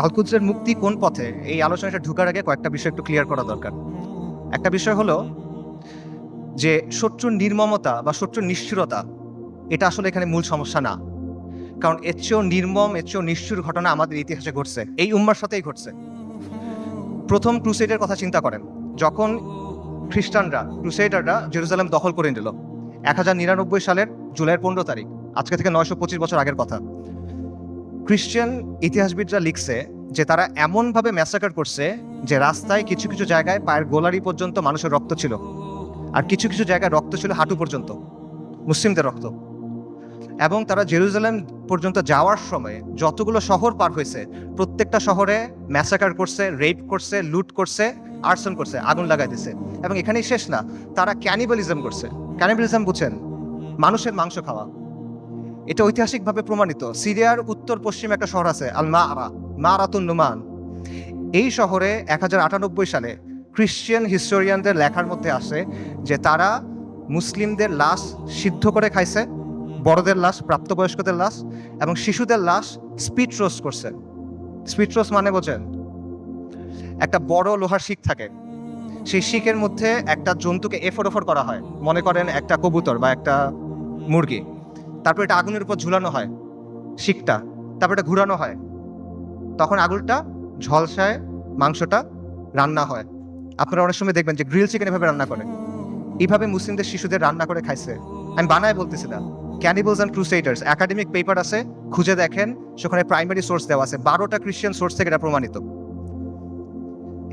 আল কুদসের মুক্তি কোন পথে, এই আলোচনাটা ঢুকার আগে কয়েকটা বিষয় একটু ক্লিয়ার করা দরকার। একটা বিষয় হলো যে শত্রুর নির্মমতা বা শত্রুর নিষ্ঠুরতা এটা আসলে এখানে মূল সমস্যা না। কারণ এর চেয়েও নির্মম, এর চেয়েও নিষ্ঠুর ঘটনা আমাদের ইতিহাসে ঘটছে, এই উম্মার সাথেই ঘটছে। প্রথম ক্রুসেডের কথা চিন্তা করেন, যখন ক্রুসেডাররা জেরুজালেম দখল করে নিল 1099 সালের জুলাইয়ের 15 তারিখ, আজকে থেকে 925 বছর আগের কথা। খ্রিস্টান ইতিহাসবিদরা লিখছে যে তারা এমনভাবে ম্যাসাকার করছে যে রাস্তায় কিছু কিছু জায়গায় পায়ের গোলারি পর্যন্ত মানুষের রক্ত ছিল, আর কিছু কিছু জায়গায় রক্ত ছিল হাঁটু পর্যন্ত, মুসলিমদের রক্ত। এবং তারা জেরুজালেম পর্যন্ত যাওয়ার সময় যতগুলো শহর পার হয়েছে প্রত্যেকটা শহরে ম্যাসাকার করছে, রেপ করছে, লুট করছে, আর্সন করছে, আগুন লাগাই দিছে। এবং এখানেই শেষ না, তারা ক্যানিবালিজম করছে। ক্যানিবালিজম বুঝছেন? মানুষের মাংস খাওয়া। এটা ঐতিহাসিকভাবে প্রমাণিত। সিরিয়ার উত্তর পশ্চিমে একটা শহর আছে আল মারাতুন নুমান। এই শহরে 1098 সালে খ্রিশ্চিয়ান হিস্টোরিয়ানদের লেখার মধ্যে আসে যে তারা মুসলিমদের লাশ সিদ্ধ করে খাইছে, বড়দের লাশ, প্রাপ্তবয়স্কদের লাশ এবং শিশুদের লাশ স্পিড রোস্ট করছে। স্পিড রোস্ট মানে বোঝেন? একটা বড় লোহার শিক থাকে, সেই শিকের মধ্যে একটা জন্তুকে এফোর ওফর করা হয়, মনে করেন একটা কবুতর বা একটা মুরগি। তারপর এটা আগুনের উপর ঝুলানো হয় শিকটা, তারপর এটা ঘুরানো হয়, তখন আগুনটা ঝলসায় মাংসটা রান্না হয়। আপনারা অনেক সময় দেখবেন যে গ্রিল চিকেন এভাবে রান্না করে। এইভাবে মুসলিমদের শিশুদের রান্না করে খাইছে। আমি বানায় বলতেছি না। ক্যানিবলস অ্যান্ড ক্রুসেডার্স একাডেমিক পেপার আছে, খুঁজে দেখেন, সেখানে প্রাইমারি সোর্স দেওয়া আছে, 12টা খ্রিস্টান সোর্স থেকে এটা প্রমাণিত।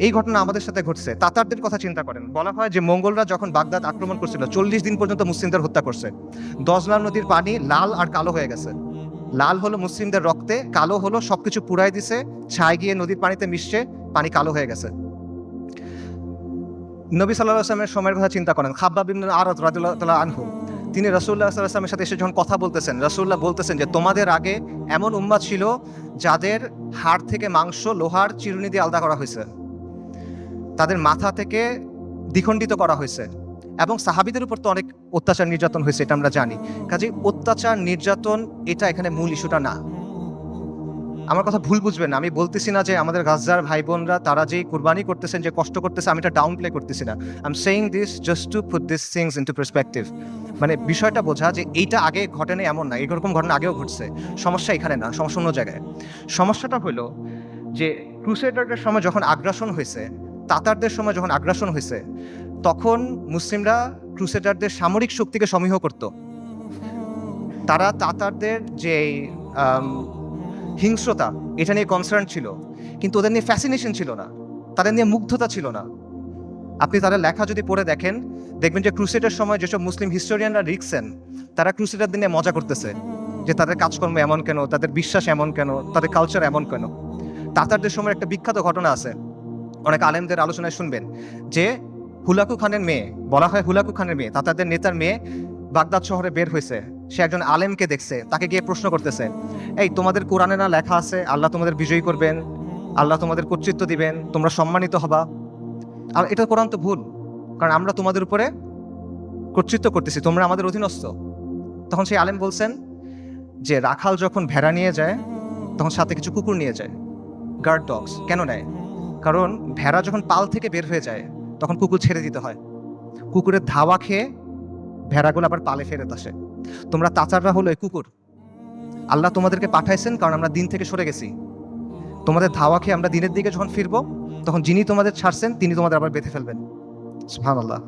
এই ঘটনা আমাদের সাথে ঘটছে। তাতারদের কথা চিন্তা করেন, বলা হয় যে মঙ্গলরা যখন বাগদাদ আক্রমণ করছিল 40 দিন পর্যন্ত মুসলিমদের হত্যা করছে। দজলা নদীর পানি লাল আর কালো হয়ে গেছে। লাল হলো মুসলিমদের রক্তে, কালো হলো সবকিছু পুড়াই দিছে, ছাই গিয়ে নদীর পানিতে মিশছে, পানি কালো হয়ে গেছে। নবী সাল্লাল্লাহু আলাইহি ওয়াসাল্লামের সময়ের কথা চিন্তা করেন। খাব্বাব ইবনে আরাদ রাদিয়াল্লাহু তাআলা আনহু, তিনি রাসূলুল্লাহ সাল্লাল্লাহু আলাইহি ওয়াসাল্লামের সাথে এসে যখন কথা বলতেছেন, রাসূলুল্লাহ বলতেছেন যে তোমাদের আগে এমন উম্মাত ছিল যাদের হাড় থেকে মাংস লোহার চিরুনি দিয়ে আলাদা করা হয়েছে, তাদের মাথা থেকে দ্বিখণ্ডিত করা হয়েছে, এবং সাহাবীদের উপর তো অনেক অত্যাচার নির্যাতন হয়েছে, এটা আমরা জানি। কাজে অত্যাচার নির্যাতন এটা এখানে মূল ইস্যুটা না। আমার কথা ভুল বুঝবেন না, আমি বলতেছি না যে আমাদের গাজ্জার ভাই বোনরা তারা যেই কুরবানি করতেছেন, যে কষ্ট করতেছে, আমি এটা ডাউন প্লে করতেছি না। I am saying this just to put this things into perspective. মানে বিষয়টা বোঝা যে এইটা আগে ঘটেনি এমন না, এরকম ঘটনা আগেও ঘটছে। সমস্যা এখানে না, সমস্যা অন্য জায়গায়। সমস্যাটা হলো যে ক্রুসেডারদের সময় যখন আগ্রাসন হয়েছে, তাতারদের সময় যখন আগ্রাসন হয়েছে, তখন মুসলিমরা ক্রুসেডারদের সামরিক শক্তিকে সমীহ করত। তারা তাতারদের যে হিংস্রতা, এটা নিয়ে কনসার্ন ছিল, কিন্তু ওদের নিয়ে ফ্যাসিনেশন ছিল না, তাদের নিয়ে মুগ্ধতা ছিল না। আপনি তাদের লেখা যদি পড়ে দেখেন, দেখবেন যে ক্রুসেডের সময় যেসব মুসলিম হিস্টোরিয়ানরা লিখছেন, তারা ক্রুসেডারদের নিয়ে মজা করতেছে যে তাদের কাজকর্ম এমন কেন, তাদের বিশ্বাস এমন কেন, তাদের কালচার এমন কেন। তাতারদের সময় একটা বিখ্যাত ঘটনা আছে, অনেক আলেমদের আলোচনায় শুনবেন, যে হুলাকু খানের মেয়ে, বলা হয় হুলাকু খানের মেয়ে, তাতারদের নেতার মেয়ে বাগদাদ শহরে বের হয়েছে। সে একজন আলেমকে দেখছে, তাকে গিয়ে প্রশ্ন করতেছে, এই তোমাদের কোরআনে না লেখা আছে আল্লাহ তোমাদের বিজয়ী করবেন, আল্লাহ তোমাদের কর্তৃত্ব দিবেন, তোমরা সম্মানিত হবা? আর এটা কোরআন তো ভুল, কারণ আমরা তোমাদের উপরে কর্তৃত্ব করতেছি, তোমরা আমাদের অধীনস্থ। তখন সেই আলেম বলছেন যে রাখাল যখন ভেড়া নিয়ে যায় তখন সাথে কিছু কুকুর নিয়ে যায়, গার্ড ডগস। কেন নেয়? কারণ ভেড়া যখন পাল থেকে বের হয়ে যায় তখন কুকুর ছেড়ে দিতে হয়, কুকুরের ধাওয়া খেয়ে ভেড়াগুলো আবার পালে ফেরত আসে। তোমরা তাতাররা হলো এই কুকুর। আল্লাহ তোমাদেরকে পাঠাইছেন কারণ আমরা দিন থেকে সরে গেছি। তোমাদের ধাওয়া খেয়ে আমরা দিনের দিকে যখন ফিরবো, তখন যিনি তোমাদের ছাড়ছেন তিনি তোমাদের আবার বেঁধে ফেলবেন। সুবহানাল্লাহ।